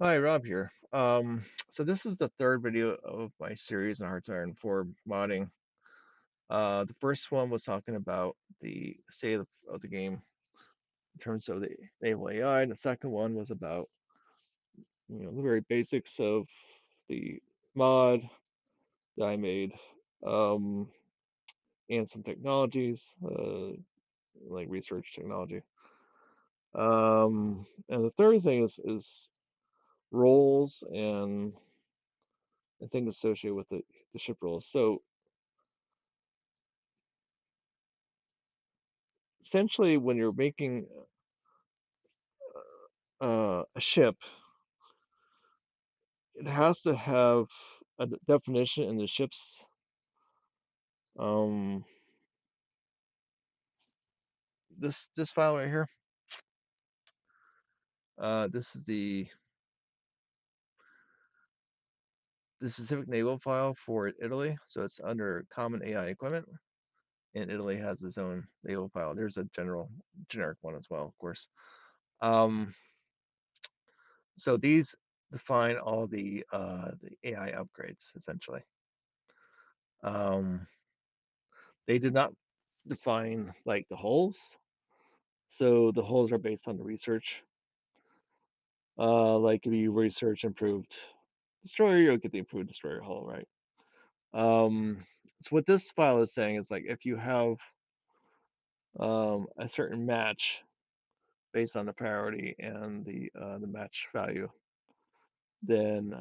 Hi, Rob here. So this is the third video of my series on Hearts Iron 4 modding. The first one was talking about the state of the game in terms of the naval AI, and the second one was about the very basics of the mod that I made, um, and some technologies, like research technology. And the third thing is roles and things associated with the ship roles. So essentially, when you're making a ship, it has to have a definition in the ship's um, this file right here. This is the specific naval file for Italy, so it's under Common AI Equipment, and Italy has its own naval file. There's a generic one as well, of course. Um, so these define all the AI upgrades essentially. Um, they did not define like the hulls. So the hulls are based on the research. Like if you research improved destroyer, you'll get the improved destroyer hull, right? Um, so what this file is saying is like if you have a certain match based on the priority and the match value, then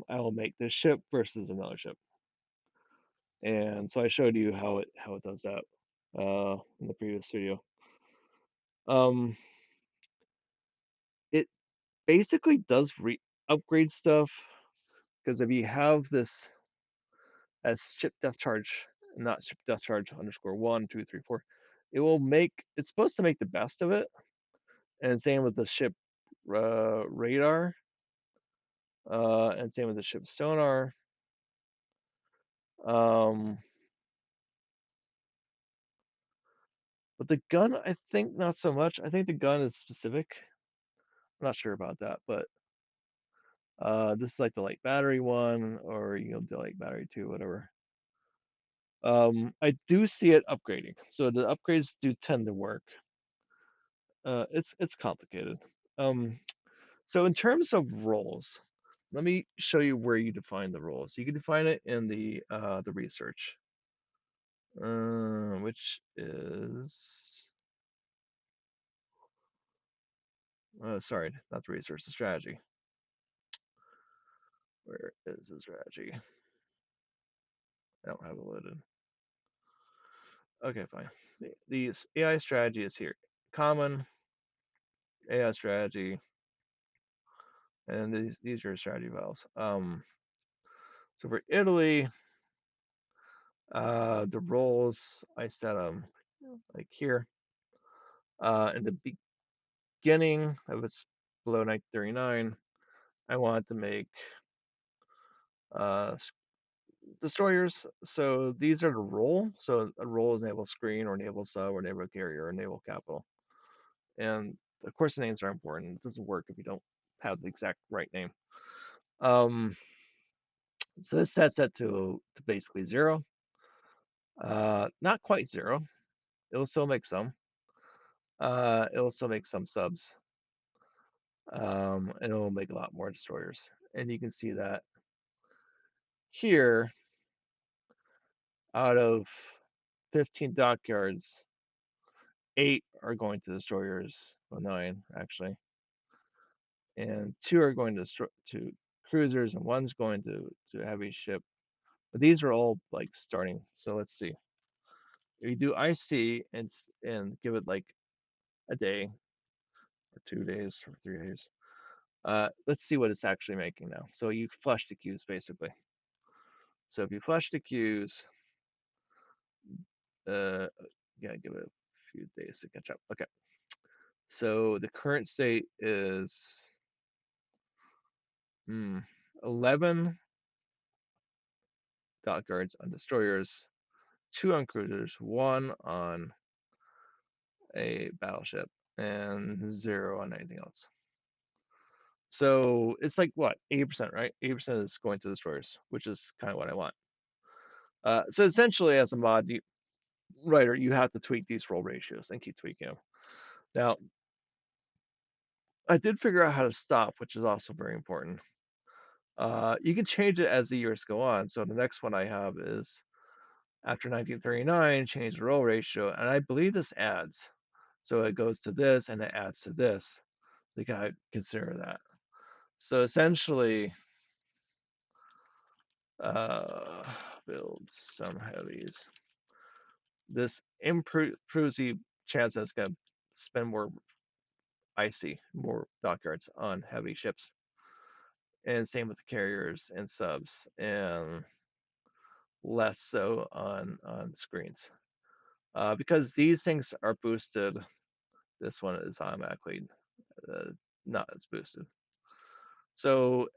I will make this ship versus another ship. And so I showed you how it does that in the previous video. Um, it basically does upgrade stuff because if you have this as ship depth charge, not ship depth charge underscore 1, 2, 3, 4, it's supposed to make the best of it. And same with the ship radar, and same with the ship sonar. Um, but the gun, I think not so much. I think the gun is specific. I'm not sure about that, but this is like the light battery one, or do like battery two, whatever. I do see it upgrading, so the upgrades do tend to work. It's complicated. Um, so in terms of roles, let me show you where you define the roles. You can define it in the research, which is sorry, not the research, the strategy. Where is the strategy? I don't have it loaded. Okay, fine. The AI strategy is here. Common AI strategy, and these are strategy files. So for Italy, the roles I set them like here. In the beginning of its below 1939, I wanted to make uh, destroyers. So these are the role. So a role is naval screen or naval sub or naval carrier or naval capital. And of course, the names are important. It doesn't work if you don't have the exact right name. Um, so this sets that to basically zero. Not quite zero. It'll still make some. It'll still make some subs. And it'll make a lot more destroyers. And you can see that here, out of 15 dockyards, 8 are going to destroyers, well, 9 actually, and 2 are going to cruisers, and 1's going to heavy ship. But these are all like starting. So let's see. If you do IC and give it like a day or 2 days or 3 days, let's see what it's actually making now. So you flush the queues basically. So if you flush the queues, uh, yeah, give it a few days to catch up. Okay. So the current state is 11 dock guards on destroyers, 2 on cruisers, 1 on a battleship, and 0 on anything else. So it's like what, 80%, right? 80% is going to destroyers, which is kind of what I want. So essentially, as a mod writer, you have to tweak these roll ratios and keep tweaking them. Now, I did figure out how to stop, which is also very important. You can change it as the years go on. So the next one I have is after 1939, change the roll ratio, and I believe this adds. So it goes to this and it adds to this. You gotta consider that. So essentially, uh, build some heavies. This improves the chance that it's gonna spend more icy, more dockyards on heavy ships, and same with the carriers and subs, and less so on screens. Because these things are boosted, this one is automatically uh, not as boosted. So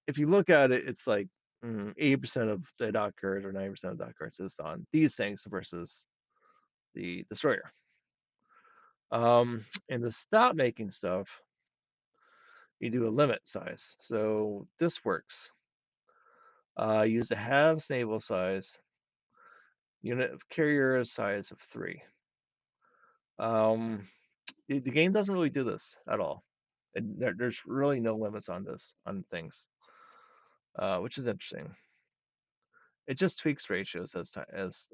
if you look at it, it's like 80% of the dockyards or 90% of dockyards is on these things versus the destroyer. And to stop making stuff, you do a limit size. So this works. Use a halves naval size, unit of carrier size of 3. Um, the game doesn't really do this at all. And there's really no limits on this on things, which is interesting. It just tweaks ratios as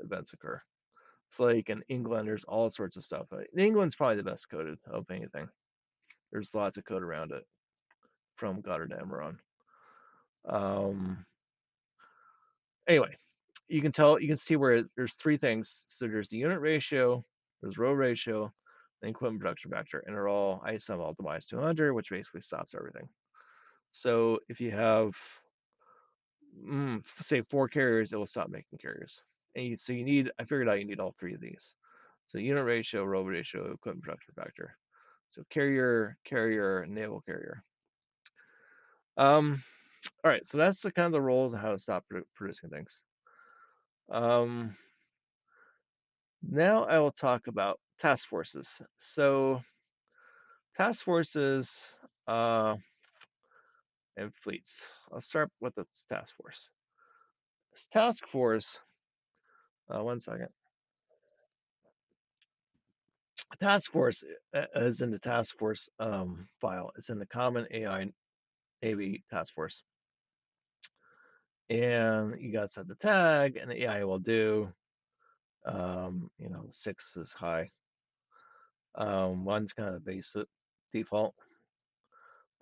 events occur. It's like in England, there's all sorts of stuff. England's probably the best coded of anything. There's lots of code around it from Goddard to Emerald. Um, anyway, you can see where there's 3 things. So there's the unit ratio, there's row ratio, and equipment production factor, and they're all ISM optimized to 100, which basically stops everything. So if you have, say, 4 carriers, it will stop making carriers. And so you need, I figured out you need all 3 of these. So unit ratio, row ratio, equipment production factor. So carrier, naval carrier. All right, so that's the kind of the roles and how to stop producing things. Now I will talk about task forces. So task forces uh, and fleets. I'll start with the task force. This task force, 1 second. Task force is in the task force file. It's in the common AI Navy task force. And you got to set the tag, and the AI will do. 6 is high. 1's kind of basic default.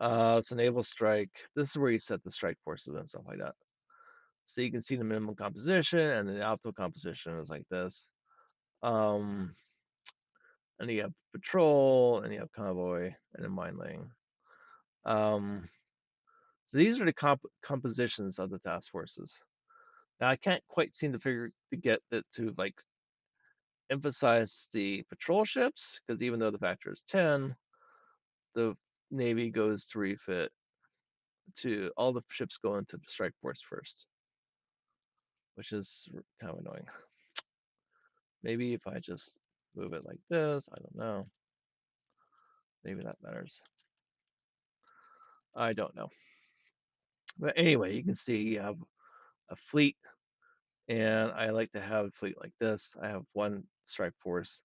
So naval strike. This is where you set the strike forces and stuff like that. So you can see the minimum composition, and the optimal composition is like this. And you have patrol, and you have convoy, and then mine laying. So these are the compositions of the task forces. Now I can't quite seem to get it to like emphasize the patrol ships, because even though the factor is 10, the Navy goes to refit to all the ships go into the strike force first, which is kind of annoying. Maybe if I just move it like this, I don't know. Maybe that matters. I don't know. But anyway, you can see you have a fleet, and I like to have a fleet like this. I have 1 strike force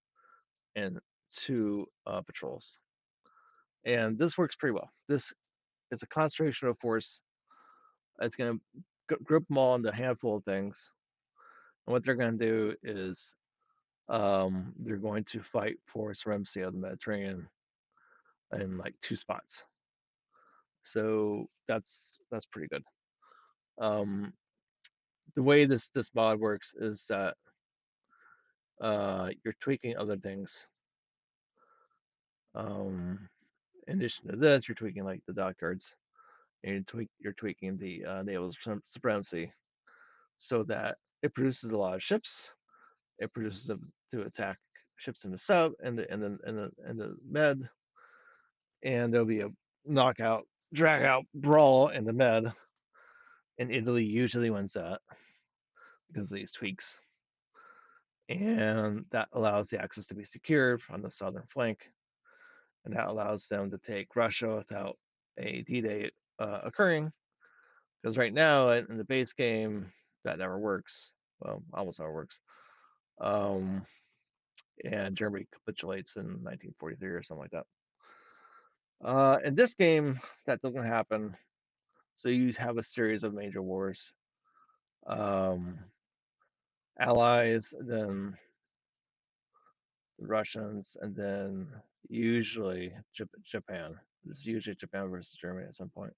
and 2 patrols. And this works pretty well. This is a concentration of force. It's going to group them all into a handful of things. And what they're going to do is they're going to fight for supremacy of the Mediterranean in like 2 spots. So that's pretty good. Um, the way this mod works is that you're tweaking other things. In addition to this, you're tweaking like the dockyards, and you're tweaking the naval supremacy, so that it produces a lot of ships. It produces them to attack ships in the sub and the med, and there'll be a knockout, drag out brawl in the med. And Italy usually wins that because of these tweaks, and that allows the access to be secured on the southern flank, and that allows them to take Russia without a D-Day occurring, because right now in the base game that never works. Well, almost never works. And Germany capitulates in 1943 or something like that. In this game, that doesn't happen. So you have a series of major wars. Um, Allies, then the Russians, and then usually Japan. This is usually Japan versus Germany at some point.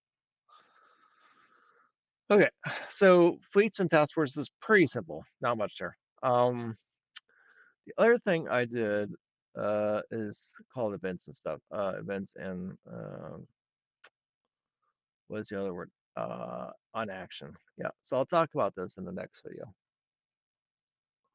Okay, so fleets and task forces is pretty simple. Not much there. The other thing I did is called events and stuff. Events and what is the other word? On action. Yeah. So I'll talk about this in the next video.